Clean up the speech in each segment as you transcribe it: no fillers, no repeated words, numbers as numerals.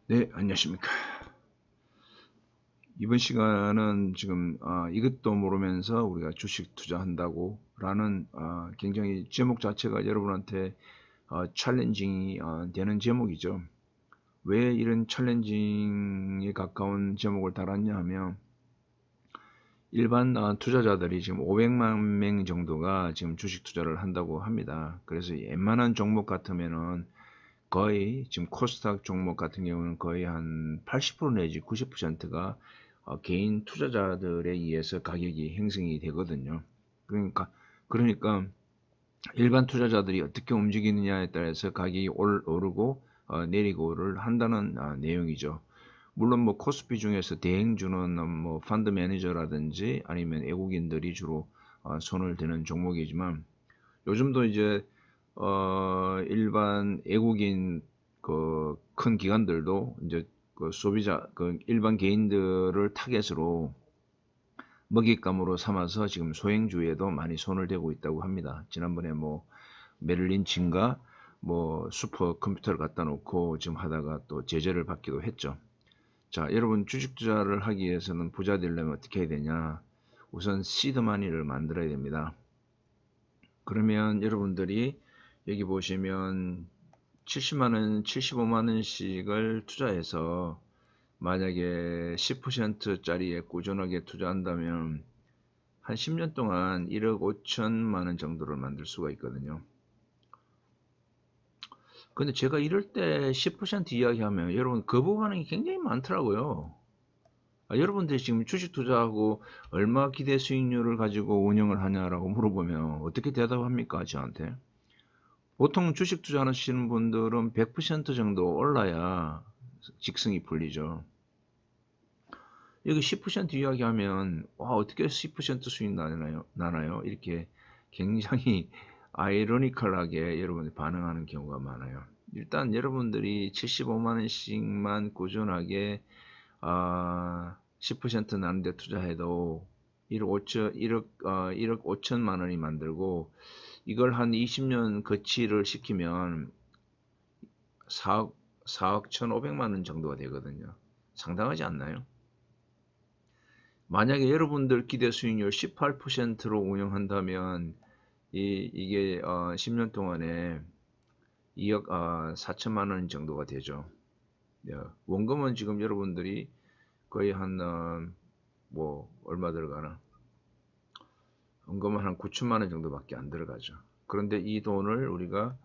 네, 안녕하십니까. 이번 시간은 지금 이것도 모르면서 우리가 주식 투자한다고 라는 굉장히 제목 자체가 여러분한테 챌린징이 되는 제목이죠. 왜 이런 챌린징에 가까운 제목을 달았냐 하면 일반 투자자들이 지금 500만 명 정도가 지금 주식 투자를 한다고 합니다. 그래서 웬만한 종목 같으면은 거의 지금 코스닥 종목 같은 경우는 거의 한 80% 내지 90%가 개인 투자자들에 의해서 가격이 형성이 되거든요. 그러니까 일반 투자자들이 어떻게 움직이느냐에 따라서 가격이 오르고 내리고를 한다는 내용이죠. 물론 뭐 코스피 중에서 대행주는 뭐 펀드 매니저라든지 아니면 외국인들이 주로 손을 대는 종목이지만 요즘도 이제 일반 외국인 그 큰 기관들도 이제 그 소비자 그 일반 개인들을 타겟으로 먹잇감으로 삼아서 지금 소행주에도 많이 손을 대고 있다고 합니다. 지난번에 뭐 메릴린 칭가 뭐 슈퍼 컴퓨터를 갖다 놓고 지금 하다가 또 제재를 받기도 했죠. 자, 여러분 주식 투자를 하기 위해서는 부자 되려면 어떻게 해야 되냐? 우선 시드 마니를 만들어야 됩니다. 그러면 여러분들이 여기 보시면 70만 원, 75만 원씩을 투자해서 만약에 10%짜리에 꾸준하게 투자한다면 한 10년 동안 1억 5천만 원 정도를 만들 수가 있거든요. 근데 제가 이럴 때 10% 이야기하면 여러분 거부 반응이 굉장히 많더라고요. 여러분들이 지금 주식 투자하고 얼마 기대 수익률을 가지고 운영을 하냐라고 물어보면 어떻게 대답합니까, 저한테? 보통 주식 투자하시는 분들은 100% 정도 올라야 직성이 풀리죠. 여기 10% 이야기하면 와 어떻게 10% 수익 나나요? 이렇게 굉장히 아이러니컬하게 여러분이 반응하는 경우가 많아요. 일단 여러분들이 75만 원씩만 꾸준하게 10% 나는데 투자해도 1억 5천, 1억 5천만 원이 만들고 이걸 한 20년 거치를 시키면 4억, 4억 1,500만 원 정도가 되거든요. 상당하지 않나요? 만약에 여러분들 기대 수익률 18%로 운영한다면 이게 10년 동안에 2억 4천만 원 정도가 되죠. 예, 원금은 지금 여러분들이 거의 한 뭐 얼마 들어가나? 원금은 한 9천만 원 정도밖에 안 들어가죠. 그런데 이 돈을 우리가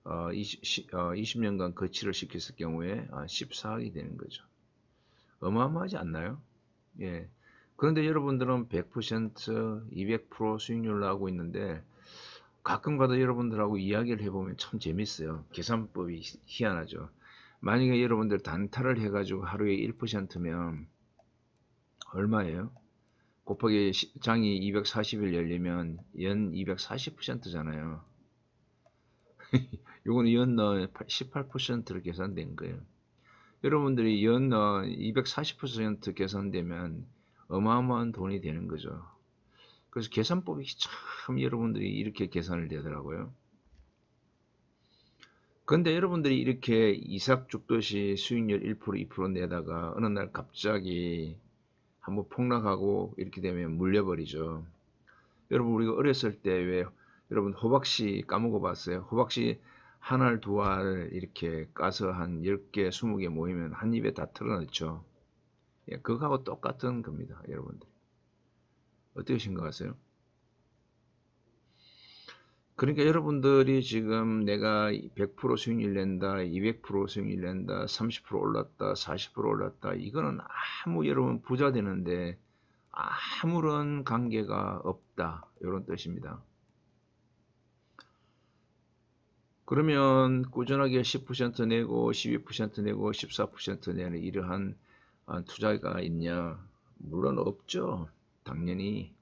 20년간 거치를 시켰을 경우에 14억이 되는 거죠. 어마어마하지 않나요? 예. 그런데 여러분들은 100%, 200% 수익률 나오고 있는데 가끔 가다 여러분들하고 이야기를 해보면 참 재밌어요. 계산법이 희한하죠. 만약에 여러분들 단타를 해가지고 하루에 1%면 얼마예요? 곱하기 장이 240일 열리면 연 240%잖아요. 요거는 연 18%를 계산된 거예요. 여러분들이 연 240% 계산되면 어마어마한 돈이 되는 거죠. 그래서 계산법이 참 여러분들이 이렇게 계산을 되더라고요. 근데 여러분들이 이렇게 이삭 죽듯이 수익률 1%, 2% 내다가 어느 날 갑자기 한번 폭락하고 이렇게 되면 물려버리죠. 여러분 우리가 어렸을 때 왜 여러분 호박씨 까먹어 봤어요? 호박씨 한 알, 두 알 이렇게 까서 한 10개, 20개 모이면 한 입에 다 털어넣죠. 예, 그거하고 똑같은 겁니다, 여러분들. 어떻게 생각하세요? 그러니까 여러분들이 지금 내가 100% 수익률 낸다, 200% 수익률 낸다, 30% 올랐다, 40% 올랐다. 이거는 아무 여러분 부자 되는데 아무런 관계가 없다. 이런 뜻입니다. 그러면 꾸준하게 10% 내고 12% 내고 14% 내는 이러한 투자가 있냐? 물론 없죠. 당연히.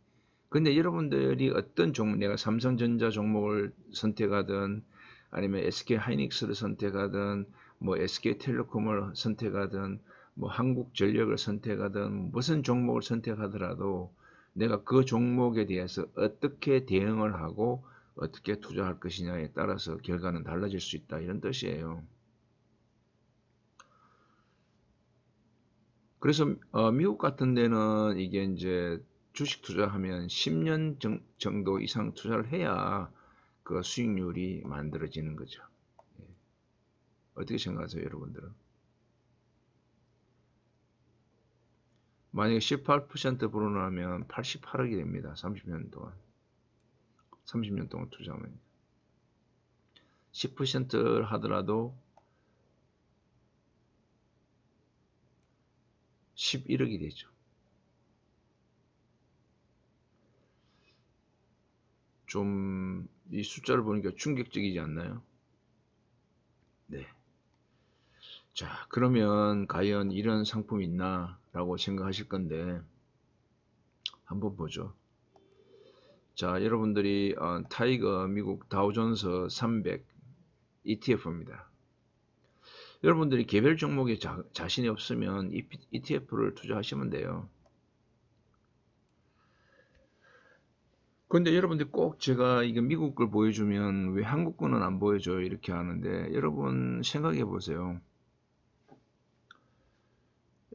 근데 여러분들이 어떤 종목, 내가 삼성전자 종목을 선택하든 아니면 SK 하이닉스를 선택하든 뭐 SK텔레콤을 선택하든 뭐 한국전력을 선택하든 무슨 종목을 선택하더라도 내가 그 종목에 대해서 어떻게 대응을 하고 어떻게 투자할 것이냐에 따라서 결과는 달라질 수 있다 이런 뜻이에요. 그래서 미국 같은 데는 이게 이제 주식 투자하면 10년 정도 이상 투자를 해야 그 수익률이 만들어지는 거죠. 예. 어떻게 생각하세요, 여러분들은? 만약에 18% 불어나면 88억이 됩니다. 30년 동안. 30년 동안 투자하면. 10% 하더라도 11억이 되죠. 좀 이 숫자를 보니까 충격적이지 않나요? 네. 자, 그러면 과연 이런 상품이 있나 라고 생각하실 건데 한번 보죠. 자, 여러분들이 타이거 미국 다우존스 300 ETF입니다. 여러분들이 개별 종목에 자신이 없으면 ETF를 투자하시면 돼요. 근데 여러분들 꼭 제가 이거 미국 걸 보여주면 왜 한국 거는 안 보여줘요? 이렇게 하는데 여러분 생각해 보세요.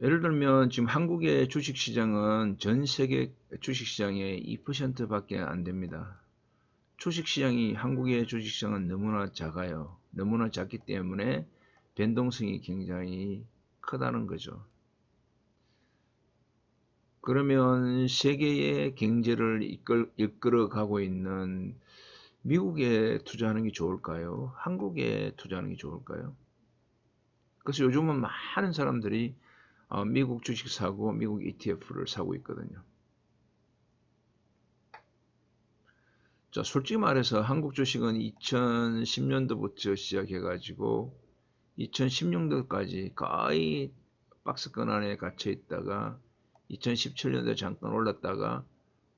예를 들면 지금 한국의 주식시장은 전 세계 주식시장의 2%밖에 안 됩니다. 주식시장이 한국의 주식시장은 너무나 작아요. 너무나 작기 때문에 변동성이 굉장히 크다는 거죠. 그러면 세계의 경제를 이끌어 가고 있는 미국에 투자하는 게 좋을까요? 한국에 투자하는 게 좋을까요? 그래서 요즘은 많은 사람들이 미국 주식 사고 미국 ETF를 사고 있거든요. 자, 솔직히 말해서 한국 주식은 2010년도부터 시작해가지고 2016년도까지 거의 박스권 안에 갇혀 있다가 2017년도에 잠깐 올랐다가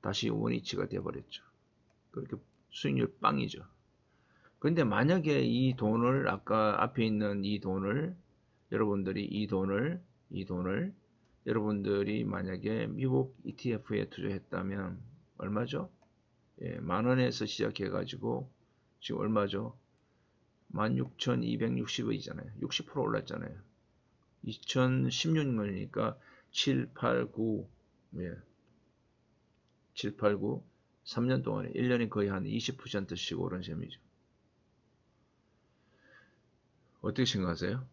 다시 원위치가 돼버렸죠. 그렇게 수익률 빵이죠. 그런데 만약에 이 돈을 아까 앞에 있는 이 돈을 여러분들이 이 돈을 여러분들이 만약에 미국 ETF에 투자했다면 얼마죠? 예, 만 원에서 시작해 가지고 지금 얼마죠? 16,260원이잖아요. 60% 올랐잖아요. 2016년이니까 7, 8, 9, 예, 7, 8, 9, 3년 동안에 1년에 거의 한 20%씩 오른 셈이죠. 어떻게 생각하세요?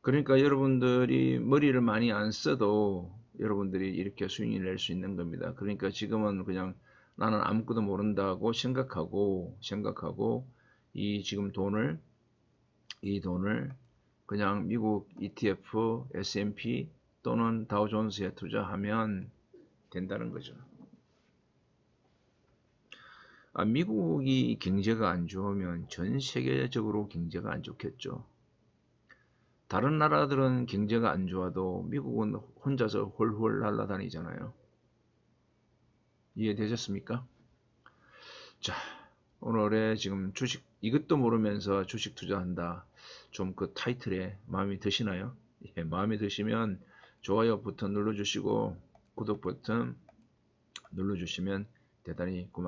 그러니까 여러분들이 머리를 많이 안 써도 여러분들이 이렇게 수익을 낼 수 있는 겁니다. 그러니까 지금은 그냥 나는 아무것도 모른다고 생각하고 지금 이 돈을 그냥 미국 ETF, S&P 또는 다우존스에 투자하면 된다는 거죠. 미국이 경제가 안 좋으면 전 세계적으로 경제가 안 좋겠죠. 다른 나라들은 경제가 안 좋아도 미국은 혼자서 홀홀 날아다니잖아요. 이해되셨습니까? 자, 오늘의 지금 주식 이것도 모르면서 주식 투자한다. 좀 그 타이틀에 마음이 드시나요? 예, 마음에 드시면 좋아요 버튼 눌러주시고 구독 버튼 눌러주시면 대단히 고맙습니다.